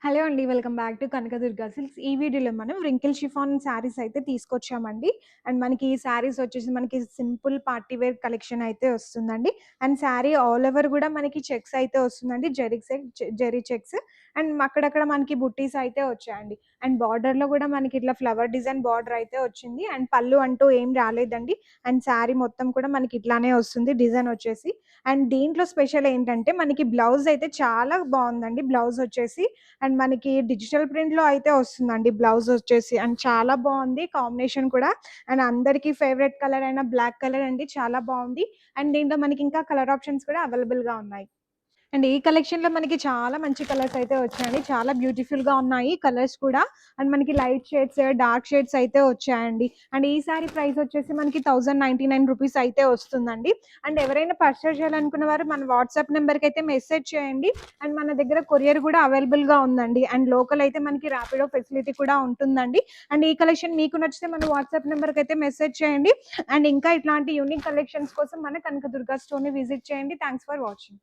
Hello అండి. Welcome back to Kanakadurga silks. ఈ వీడియోలో మనం వ్రింకిల్ షిఫాన్ శారీస్ అయితే తీసుకొచ్చామండి. అండ్ మనకి ఈ శారీస్ వచ్చేసి మనకి సింపుల్ పార్టీ వేర్ కలెక్షన్ అయితే వస్తుందండి. అండ్ శారీ ఆల్ ఓవర్ గూడా మనకి చెక్స్ అయితే వస్తుందండి. జెరీ చెక్స్ అండ్ అక్కడక్కడ మనకి బుట్టీస్ అయితే వచ్చాయండి. అండ్ బార్డర్‌లో గూడా మనకి ఇట్లా ఫ్లవర్ డిజైన్ బార్డర్ అయితే వచ్చింది. అండ్ పళ్ళు అంటూ ఏం రాలేదండి. అండ్ శారీ మొత్తం కూడా మనకి ఇట్లానే వస్తుంది డిజైన్ వచ్చేసి. అండ్ దీంట్లో స్పెషల్ ఏంటంటే మనకి బ్లౌజ్ అయితే చాలా బావుందండి. బ్లౌజ్ వచ్చేసి అండ్ మనకి డిజిటల్ ప్రింట్‌లో అయితే వస్తుందండి బ్లౌజ్ వచ్చేసి. అండ్ చాలా బావుంది కాంబినేషన్ కూడా. అండ్ అందరికీ ఫేవరెట్ కలర్ అయిన బ్లాక్ కలర్ అండి. చాలా బావుంది. అండ్ దీంట్లో మనకి ఇంకా కలర్ ఆప్షన్స్ కూడా అవైలబుల్‌గా ఉన్నాయి. అండ్ ఈ కలెక్షన్‌లో మనకి చాలా మంచి కలర్స్ అయితే వచ్చాయండి. చాలా బ్యూటిఫుల్‌గా ఉన్నాయి కలర్స్ కూడా. అండ్ మనకి లైట్ షేడ్స్, డార్క్ షేడ్స్ అయితే వచ్చాయండి. అండ్ ఈ సారీ ప్రైస్ వచ్చేసి మనకి రూ. 1099 అయితే వస్తుందండి. అండ్ ఎవరైనా పర్చేస్ చేయాలనుకున్న వారు మన వాట్సాప్ నెంబర్‌కైతే మెసేజ్ చేయండి. అండ్ మన దగ్గర కొరియర్ కూడా అవైలబుల్‌గా ఉందండి. అండ్ లోకల్ అయితే మనకి ర్యాపిడో ఫెసిలిటీ కూడా ఉంటుందండి. అండ్ ఈ కలెక్షన్ మీకు నచ్చితే మన వాట్సాప్ నెంబర్‌కైతే మెసేజ్ చేయండి. అండ్ ఇంకా ఇట్లాంటి యూనిక్ కలెక్షన్స్ కోసం మన కనకదుర్గ స్టోర్‌ని విజిట్ చేయండి. Thanks for watching.